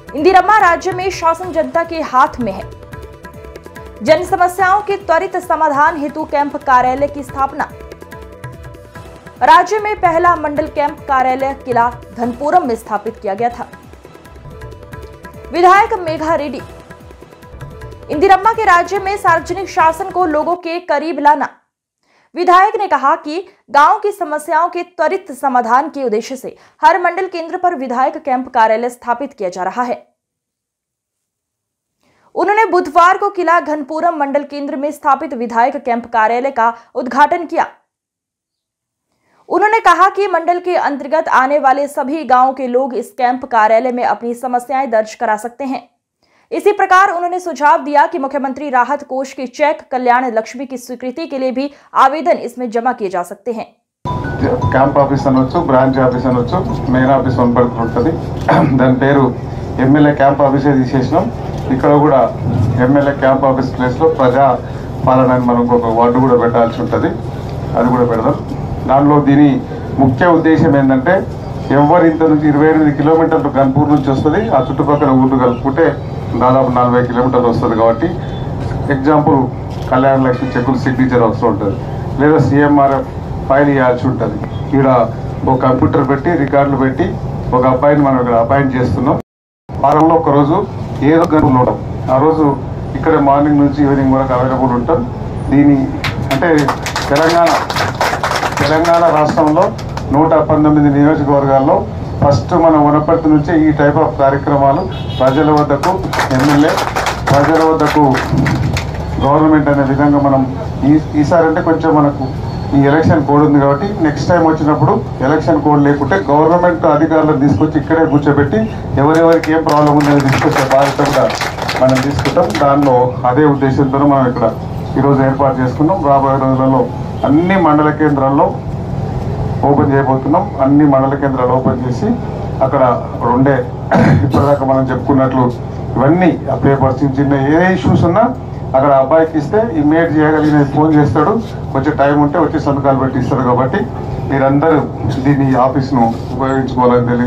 इंदिरम्मा राज्य में शासन जनता के हाथ में है। जन समस्याओं के त्वरित समाधान हेतु कैंप कार्यालय की स्थापना। राज्य में पहला मंडल कैंप कार्यालय किला धनपुरम में स्थापित किया गया था। विधायक मेघा रेड्डी। इंदिरम्मा के राज्य में सार्वजनिक शासन को लोगों के करीब लाना। विधायक ने कहा कि गांव की समस्याओं के त्वरित समाधान के उद्देश्य से हर मंडल केंद्र पर विधायक कैंप कार्यालय स्थापित किया जा रहा है। उन्होंने बुधवार को किला घनपुरम मंडल केंद्र में स्थापित विधायक कैंप कार्यालय का उद्घाटन किया। उन्होंने कहा कि मंडल के अंतर्गत आने वाले सभी गांवों के लोग इस कैंप कार्यालय में अपनी समस्याएं दर्ज करा सकते हैं। इसी प्रकार उन्होंने सुझाव दिया कि मुख्यमंत्री राहत कोष की चेक कल्याण लक्ष्मी की स्वीकृति के लिए भी आवेदन इसमें जमा किए जा सकते हैं। कैंप आफीस అనొచ్చు, బ్రాంచ్ ఆఫీస్ అనొచ్చు, మెయిన్ ఆఫీస్ వనపడుతుంది. దాని పేరు ఎమ్మెల్యే క్యాంప్ ఆఫీసే తీసేసినాం. ఇక్కడ కూడా ఎమ్మెల్యే క్యాంప్ ఆఫీస్ ప్లేస్ లో ప్రజా పాలన అని మనం ఒక వార్డు కూడా పెట్టాల్సి ఉంటుంది. అది కూడా పెడదాం. దానిలో దీని ముఖ్య ఉద్దేశం ఏంటంటే ఎవరు ఇంత నుంచి 28 కిలోమీటర్లు గన్పూర్ నుంచి వస్తుంది, ఆ చుట్టుపక్కల ఊర్లు కలుపుకుంటే దాదాపు 40 కిలోమీటర్లు వస్తుంది. కాబట్టి ఎగ్జాంపుల్ కళ్యాణ లక్ష్మి చెక్కులు సిగ్నేచర్ అవసరం ఉంటుంది, లేదా సిఎంఆర్ఎఫ్ ఫైల్ ఇవ్వాల్సి ఉంటుంది. ఇక్కడ ఒక కంప్యూటర్ పెట్టి రికార్డులు పెట్టి ఒక అబ్బాయిని మనం ఇక్కడ అపాయింట్ చేస్తున్నాం. వారంలో ఒకరోజు ఏదో గన్పూర్లో ఉంటాం. ఆ రోజు ఇక్కడ మార్నింగ్ నుంచి ఈవినింగ్ వరకు అవైలబుల్ ఉంటాం. దీని అంటే తెలంగాణ రాష్ట్రంలో 119 నియోజకవర్గాల్లో ఫస్ట్ మన వనపర్తి నుంచి ఈ టైప్ ఆఫ్ కార్యక్రమాలు ప్రజల వద్దకు ఎమ్మెల్యే, ప్రజల వద్దకు గవర్నమెంట్ అనే విధంగా మనం ఈసారి అంటే కొంచెం మనకు ఈ ఎలక్షన్ కోడ్ ఉంది కాబట్టి నెక్స్ట్ టైం వచ్చినప్పుడు ఎలక్షన్ కోడ్ లేకుంటే గవర్నమెంట్ అధికారులను తీసుకొచ్చి ఇక్కడే కూర్చోబెట్టి ఎవరెవరికి ఏం ప్రాబ్లం ఉందని తీసుకొచ్చే బాధ్యత కూడా మనం తీసుకుంటాం. దానిలో అదే ఉద్దేశంతో మనం ఇక్కడ ఈరోజు ఏర్పాటు చేసుకున్నాం. రాబోయే రోజులలో అన్ని మండల కేంద్రాల్లో ఓపెన్ చేయబోతున్నాం. అన్ని మండల కేంద్రాలు ఓపెన్ చేసి అక్కడ ఉండే ఇప్పటిదాకా మనం చెప్పుకున్నట్లు ఇవన్నీ పేపర్స్ చిన్న ఏ ఇష్యూస్ ఉన్నా అక్కడ అబ్బాయికి ఇస్తే ఇమ్మీడియట్ చేయగలిగిన ఫోన్ చేస్తాడు. కొంచెం టైం ఉంటే వచ్చి సంతకాలు పెట్టి ఇస్తాడు. కాబట్టి మీరందరూ దీన్ని ఆఫీస్ను ఉపయోగించుకోవాలని తెలియదు.